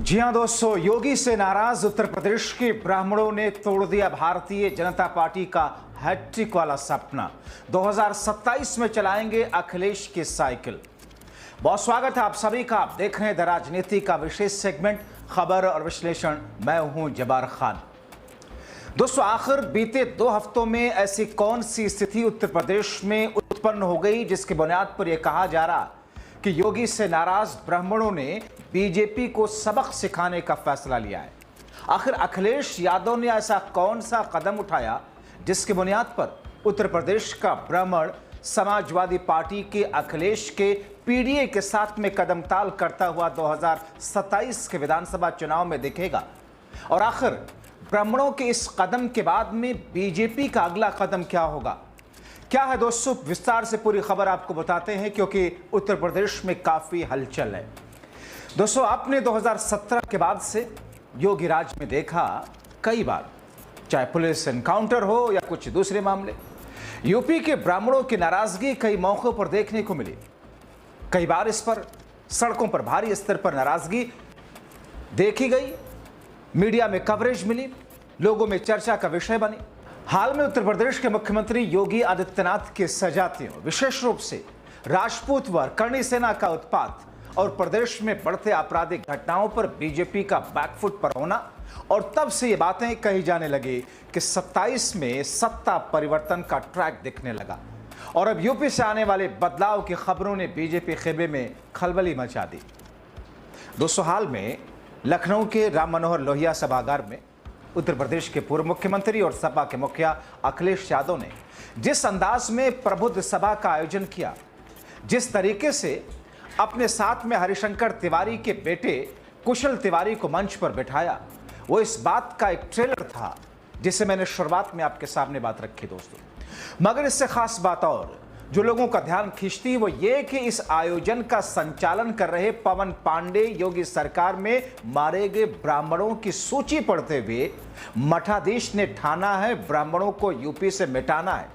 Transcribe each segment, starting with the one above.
जी हां दोस्तों, योगी से नाराज उत्तर प्रदेश के ब्राह्मणों ने तोड़ दिया भारतीय जनता पार्टी का हैट्रिक वाला सपना। 2027 में चलाएंगे अखिलेश की साइकिल। बहुत स्वागत है आप सभी का। आप देख रहे हैं द राजनीति का विशेष सेगमेंट खबर और विश्लेषण। मैं हूं जब्बार खान। दोस्तों, आखिर बीते 2 हफ्तों में ऐसी कौन सी स्थिति उत्तर प्रदेश में उत्पन्न हो गई जिसकी बुनियाद पर यह कहा जा रहा कि योगी से नाराज ब्राह्मणों ने बीजेपी को सबक सिखाने का फैसला लिया है। आखिर अखिलेश यादव ने ऐसा कौन सा कदम उठाया जिसकी बुनियाद पर उत्तर प्रदेश का ब्राह्मण समाजवादी पार्टी के अखिलेश के पीडीए के साथ में कदम ताल करता हुआ 2027 के विधानसभा चुनाव में दिखेगा। और आखिर ब्राह्मणों के इस कदम के बाद में बीजेपी का अगला कदम क्या होगा, क्या है दोस्तों, विस्तार से पूरी खबर आपको बताते हैं क्योंकि उत्तर प्रदेश में काफी हलचल है। दोस्तों, आपने 2017 के बाद से योगी राज में देखा कई बार, चाहे पुलिस एनकाउंटर हो या कुछ दूसरे मामले, यूपी के ब्राह्मणों की नाराजगी कई मौकों पर देखने को मिली। कई बार इस पर सड़कों पर भारी स्तर पर नाराजगी देखी गई, मीडिया में कवरेज मिली, लोगों में चर्चा का विषय बनी। हाल में उत्तर प्रदेश के मुख्यमंत्री योगी आदित्यनाथ के सजातियों, विशेष रूप से राजपूत व करणी सेना का उत्पात और प्रदेश में बढ़ते आपराधिक घटनाओं पर बीजेपी का बैकफुट पर होना, और तब से ये बातें कही जाने लगी कि 27 में सत्ता परिवर्तन का ट्रैक दिखने लगा। और अब यूपी से आने वाले बदलाव की खबरों ने बीजेपी खेमे में खलबली मचा दी। दोस्तों, हाल में लखनऊ के राम मनोहर लोहिया सभागार में उत्तर प्रदेश के पूर्व मुख्यमंत्री और सपा के मुखिया अखिलेश यादव ने जिस अंदाज में प्रबुद्ध सभा का आयोजन किया, जिस तरीके से अपने साथ में हरिशंकर तिवारी के बेटे कुशल तिवारी को मंच पर बिठाया, वो इस बात का एक ट्रेलर था जिसे मैंने शुरुआत में आपके सामने बात रखी दोस्तों। मगर इससे खास बात और जो लोगों का ध्यान खींचती वो ये कि इस आयोजन का संचालन कर रहे पवन पांडे योगी सरकार में मारे गए ब्राह्मणों की सूची पढ़ते हुए मठाधीश ने ठाना है ब्राह्मणों को यूपी से मिटाना है।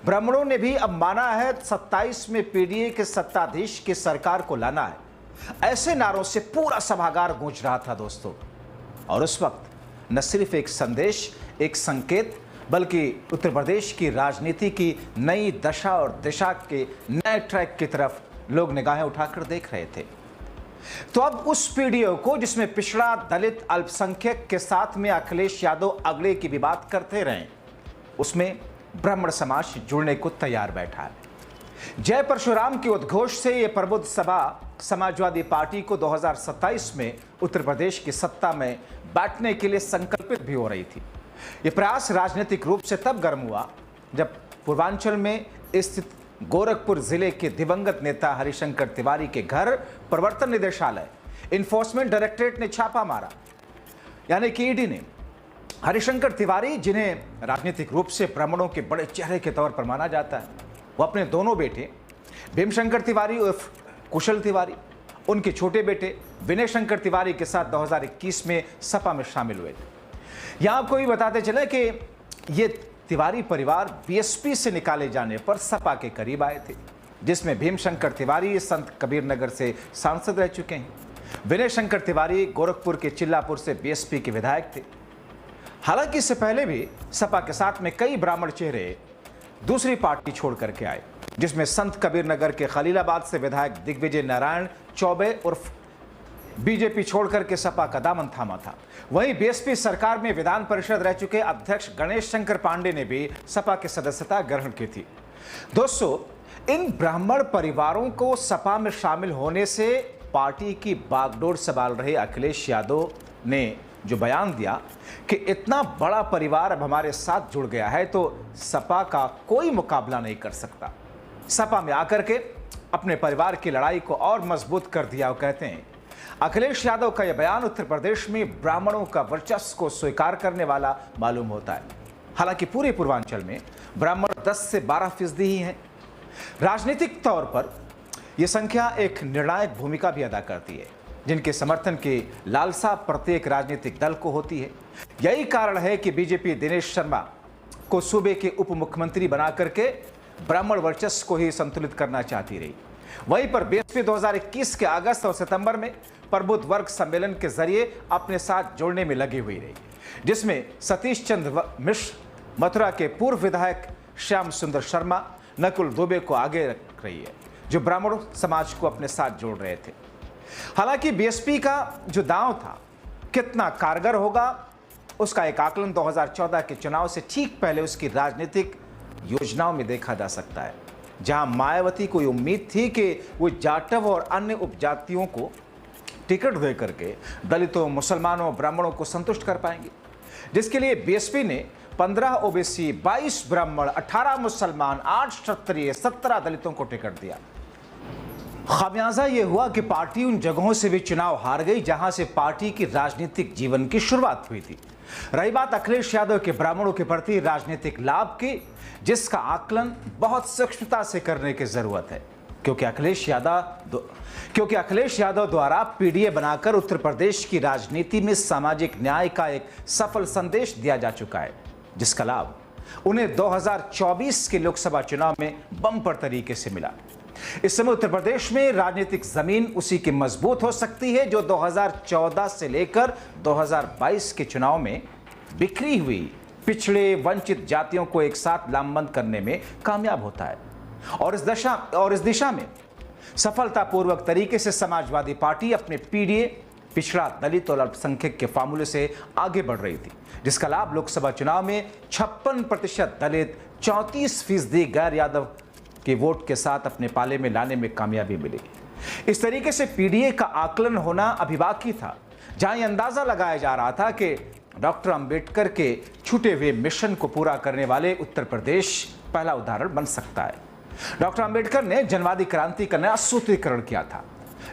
ब्राह्मणों ने भी अब माना है 27 में पीडीए के सत्ताधीश की सरकार को लाना है। ऐसे नारों से पूरा सभागार गूंज रहा था दोस्तों। और उस वक्त न सिर्फ एक संदेश, एक संकेत, बल्कि उत्तर प्रदेश की राजनीति की नई दशा और दिशा के नए ट्रैक की तरफ लोग निगाहें उठाकर देख रहे थे। तो अब उस पीडीओ को, जिसमें पिछड़ा, दलित, अल्पसंख्यक के साथ में अखिलेश यादव अगले की भी बात करते रहे, उसमें ब्राह्मण समाज जुड़ने को तैयार बैठा है। जय परशुराम के उद्घोष से यह प्रबुद्ध सभा समाजवादी पार्टी को 2027 में उत्तर प्रदेश की सत्ता में बैठने के लिए संकल्पित भी हो रही थी। यह प्रयास राजनीतिक रूप से तब गर्म हुआ जब पूर्वांचल में स्थित गोरखपुर जिले के दिवंगत नेता हरिशंकर तिवारी के घर प्रवर्तन निदेशालय, इन्फोर्समेंट डायरेक्टरेट ने छापा मारा। यानी कि ईडी ने हरिशंकर तिवारी, जिन्हें राजनीतिक रूप से ब्राह्मणों के बड़े चेहरे के तौर पर माना जाता है, वो अपने दोनों बेटे भीमशंकर तिवारी उर्फ कुशल तिवारी, उनके छोटे बेटे विनय शंकर तिवारी के साथ 2021 में सपा में शामिल हुए थे। यहां आपको भी बताते चले कि ये तिवारी परिवार बीएसपी से निकाले जाने पर सपा के करीब आए थे, जिसमें भीमशंकर तिवारी संत कबीर नगर से सांसद रह चुके हैं। विनय शंकर तिवारी गोरखपुर के चिल्लापुर से बीएसपी के विधायक थे। हालांकि इससे पहले भी सपा के साथ में कई ब्राह्मण चेहरे दूसरी पार्टी छोड़ करके आए, जिसमें संत कबीर नगर के खलीलाबाद से विधायक दिग्विजय नारायण चौबे उर्फ बीजेपी छोड़कर के सपा का दामन थामा था। वहीं बीएसपी सरकार में विधान परिषद रह चुके अध्यक्ष गणेश शंकर पांडे ने भी सपा की सदस्यता ग्रहण की थी। दोस्तों, इन ब्राह्मण परिवारों को सपा में शामिल होने से पार्टी की बागडोर संभाल रहे अखिलेश यादव ने जो बयान दिया कि इतना बड़ा परिवार अब हमारे साथ जुड़ गया है तो सपा का कोई मुकाबला नहीं कर सकता, सपा में आकर के अपने परिवार की लड़ाई को और मजबूत कर दिया। वो कहते हैं अखिलेश यादव का यह बयान उत्तर प्रदेश में ब्राह्मणों का वर्चस्व को स्वीकार करने वाला मालूम होता है। हालांकि पूरे पूर्वांचल में ब्राह्मण 10 से 12% ही हैं। राजनीतिक तौर पर यह संख्या एक निर्णायक भूमिका भी अदा करती है, जिनके समर्थन की लालसा प्रत्येक राजनीतिक दल को होती है। यही कारण है कि बीजेपी दिनेश शर्मा को सूबे के उप मुख्यमंत्री बना करके ब्राह्मण वर्चस्व को ही संतुलित करना चाहती रही। वहीं पर बीएसपी 2021 के अगस्त और सितंबर में प्रबुद्ध वर्ग सम्मेलन के जरिए अपने साथ जोड़ने में लगी हुई रही, जिसमें सतीश चंद्र मिश्र, मथुरा के पूर्व विधायक श्याम सुंदर शर्मा, नकुल दुबे को आगे रख रही है, जो ब्राह्मण समाज को अपने साथ जोड़ रहे थे। हालांकि बीएसपी का जो दांव था कितना कारगर होगा, उसका एक आकलन 2014 के चुनाव से ठीक पहले उसकी राजनीतिक योजनाओं में देखा जा सकता है, जहां मायावती को उम्मीद थी कि वो जाटव और अन्य उपजातियों को टिकट दे करके दलितों, मुसलमानों, ब्राह्मणों को संतुष्ट कर पाएंगे, जिसके लिए बीएसपी ने 15 ओबीसी, 22 ब्राह्मण, 18 मुसलमान, 8 क्षत्रिय, 17 दलितों को टिकट दिया। खामियाजा यह हुआ कि पार्टी उन जगहों से भी चुनाव हार गई जहां से पार्टी की राजनीतिक जीवन की शुरुआत हुई थी। रही बात अखिलेश यादव के ब्राह्मणों के प्रति राजनीतिक लाभ की, जिसका आकलन बहुत सूक्ष्मता से करने की जरूरत है, क्योंकि अखिलेश यादव द्वारा पीडीए बनाकर उत्तर प्रदेश की राजनीति में सामाजिक न्याय का एक सफल संदेश दिया जा चुका है, जिसका लाभ उन्हें 2024 के लोकसभा चुनाव में बम्पर तरीके से मिला। इस समय उत्तर प्रदेश में राजनीतिक जमीन उसी की मजबूत हो सकती है जो 2014 से लेकर 2022 के चुनाव में बिखरी हुई पिछड़े वंचित जातियों को एक साथ लामबंद करने में कामयाब होता है। और इस दिशा में सफलतापूर्वक तरीके से समाजवादी पार्टी अपने पीडीए, पिछड़ा, दलित और अल्पसंख्यक के फार्मूले से आगे बढ़ रही थी, जिसका लाभ लोकसभा चुनाव में 56% दलित, 34% गैर यादव के वोट के साथ अपने पाले में लाने में कामयाबी मिली। इस तरीके से पीडीए का आकलन होना अभी बाकी था, जहां यह अंदाजा लगाया जा रहा था कि डॉक्टर अंबेडकर के छूटे हुए मिशन को पूरा करने वाले उत्तर प्रदेश पहला उदाहरण बन सकता है। डॉक्टर अंबेडकर ने जनवादी क्रांति का नया सूत्रीकरण किया था।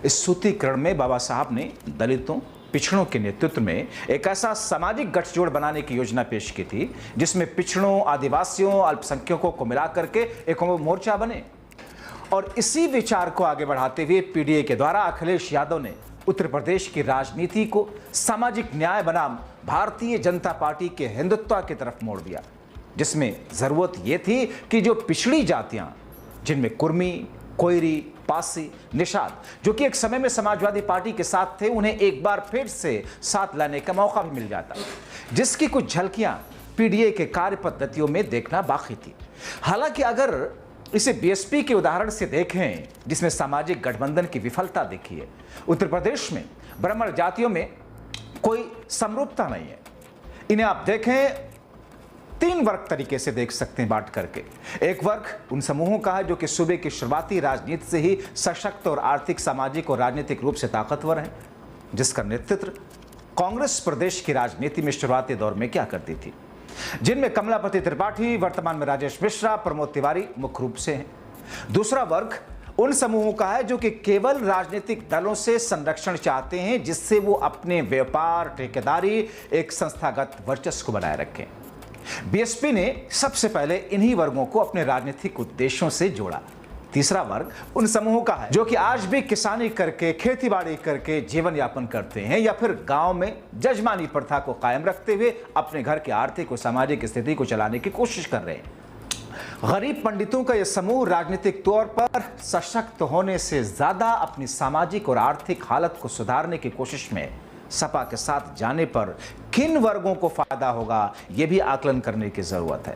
इस सूत्रीकरण में बाबा साहब ने दलितों, पिछड़ों के नेतृत्व में एक ऐसा सामाजिक गठजोड़ बनाने की योजना पेश की थी, जिसमें पिछड़ों, आदिवासियों, अल्पसंख्यकों को मिला करके एक मोर्चा बने। और इसी विचार को आगे बढ़ाते हुए पीडीए के द्वारा अखिलेश यादव ने उत्तर प्रदेश की राजनीति को सामाजिक न्याय बनाम भारतीय जनता पार्टी के हिंदुत्व की तरफ मोड़ दिया, जिसमें जरूरत यह थी कि जो पिछड़ी जातियां, जिनमें कुर्मी, कोयरी, पासी, निषाद, जो कि एक समय में समाजवादी पार्टी के साथ थे, उन्हें एक बार फिर से साथ लाने का मौका भी मिल जाता, जिसकी कुछ झलकियां पीडीए के कार्य पद्धतियों में देखना बाकी थी। हालांकि अगर इसे बीएसपी के उदाहरण से देखें, जिसमें सामाजिक गठबंधन की विफलता देखी है, उत्तर प्रदेश में ब्राह्मण जातियों में कोई समरूपता नहीं है। इन्हें आप देखें 3 वर्ग तरीके से देख सकते हैं बांट करके। एक वर्ग उन समूहों का है जो कि सूबे की शुरुआती राजनीति से ही सशक्त और आर्थिक, सामाजिक और राजनीतिक रूप से ताकतवर है, जिसका नेतृत्व कांग्रेस प्रदेश की राजनीति में शुरुआती दौर में क्या करती थी, जिनमें कमलापति त्रिपाठी, वर्तमान में राजेश मिश्रा, प्रमोद तिवारी मुख्य रूप से हैं। दूसरा वर्ग उन समूहों का है जो कि केवल राजनीतिक दलों से संरक्षण चाहते हैं, जिससे वो अपने व्यापार, ठेकेदारी, एक संस्थागत वर्चस्व को बनाए रखें। बीएसपी ने सबसे पहले इन्हीं वर्गों को अपने राजनीतिक उद्देश्यों से जोड़ा। तीसरा वर्ग उन समूहों का है जो कि आज भी किसानी करके, खेतीबाड़ी करके जीवन यापन करते हैं, या फिर गांव में जजमानी प्रथा को कायम रखते हुए अपने घर की आर्थिक और सामाजिक स्थिति को चलाने की कोशिश कर रहे हैं। गरीब पंडितों का यह समूह राजनीतिक तौर पर सशक्त होने से ज्यादा अपनी सामाजिक और आर्थिक हालत को सुधारने की कोशिश में सपा के साथ जाने पर किन वर्गों को फायदा होगा, यह भी आकलन करने की जरूरत है।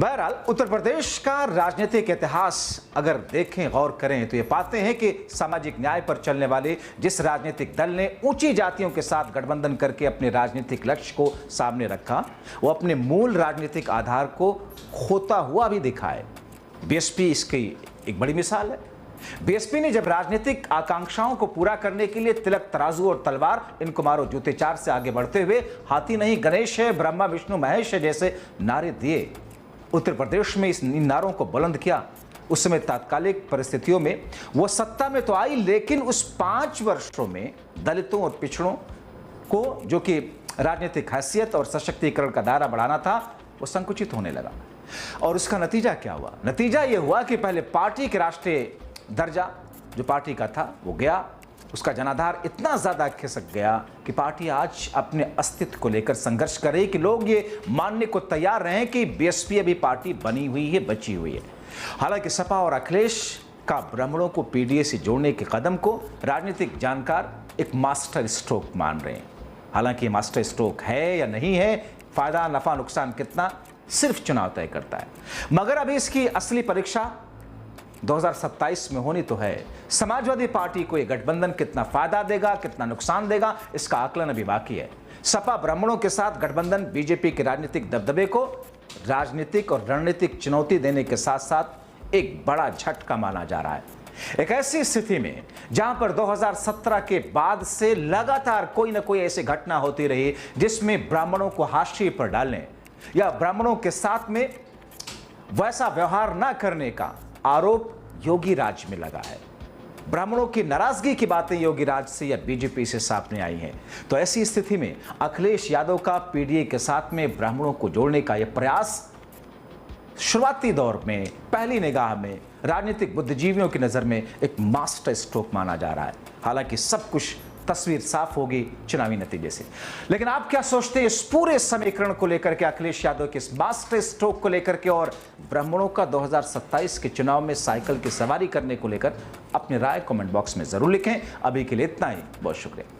बहरहाल उत्तर प्रदेश का राजनीतिक इतिहास अगर देखें, गौर करें, तो ये पाते हैं कि सामाजिक न्याय पर चलने वाले जिस राजनीतिक दल ने ऊंची जातियों के साथ गठबंधन करके अपने राजनीतिक लक्ष्य को सामने रखा, वो अपने मूल राजनीतिक आधार को खोता हुआ भी दिखा है। बीएसपी इसकी एक बड़ी मिसाल है। बीएसपी ने जब राजनीतिक आकांक्षाओं को पूरा करने के लिए तिलक, तराजू और तलवार, इनको मारो जूते चार से आगे बढ़ते हुए हाथी नहीं गणेश है, ब्रह्मा विष्णु महेश है जैसे नारे दिए, उत्तर प्रदेश में इन नारों को बुलंद किया, उस समय तात्कालिक परिस्थितियों में वो सत्ता में तो आई, लेकिन उस 5 वर्षों में दलितों और पिछड़ों को जो कि राजनीतिक हैसियत और सशक्तिकरण का दायरा बढ़ाना था, वो संकुचित होने लगा। और उसका नतीजा क्या हुआ? नतीजा ये हुआ कि पहले पार्टी के राष्ट्रीय दर्जा जो पार्टी का था वो गया, उसका जनाधार इतना ज्यादा खिसक गया कि पार्टी आज अपने अस्तित्व को लेकर संघर्ष कर रही कि लोग ये मानने को तैयार रहे कि बीएसपी अभी पार्टी बनी हुई है, बची हुई है। हालांकि सपा और अखिलेश का ब्राह्मणों को पीडीए से जोड़ने के कदम को राजनीतिक जानकार एक मास्टर स्ट्रोक मान रहे हैं। हालांकि मास्टर स्ट्रोक है या नहीं है, फायदा नफा नुकसान कितना, सिर्फ चुनाव तय करता है। मगर अभी इसकी असली परीक्षा 2027 में होनी तो है। समाजवादी पार्टी को यह गठबंधन कितना फायदा देगा, कितना नुकसान देगा, इसका आकलन अभी बाकी है। सपा ब्राह्मणों के साथ गठबंधन बीजेपी के राजनीतिक दबदबे को राजनीतिक और रणनीतिक चुनौती देने के साथ साथ एक बड़ा झटका माना जा रहा है। एक ऐसी स्थिति में जहां पर 2017 के बाद से लगातार कोई ना कोई ऐसी घटना होती रही जिसमें ब्राह्मणों को हाशिए पर डालने या ब्राह्मणों के साथ में वैसा व्यवहार ना करने का आरोप योगी राज में लगा है। ब्राह्मणों की नाराजगी की बातें योगी राज से या बीजेपी से सामने आई हैं। तो ऐसी स्थिति में अखिलेश यादव का पीडीए के साथ में ब्राह्मणों को जोड़ने का यह प्रयास शुरुआती दौर में पहली निगाह में राजनीतिक बुद्धिजीवियों की नजर में एक मास्टर स्ट्रोक माना जा रहा है। हालांकि सब कुछ तस्वीर साफ होगी चुनावी नतीजे से। लेकिन आप क्या सोचते हैं इस पूरे समीकरण को लेकर के, अखिलेश यादव के इस मास्टर स्ट्रोक को लेकर के और ब्राह्मणों का 2027 के चुनाव में साइकिल की सवारी करने को लेकर? अपनी राय कमेंट बॉक्स में जरूर लिखें। अभी के लिए इतना ही, बहुत शुक्रिया।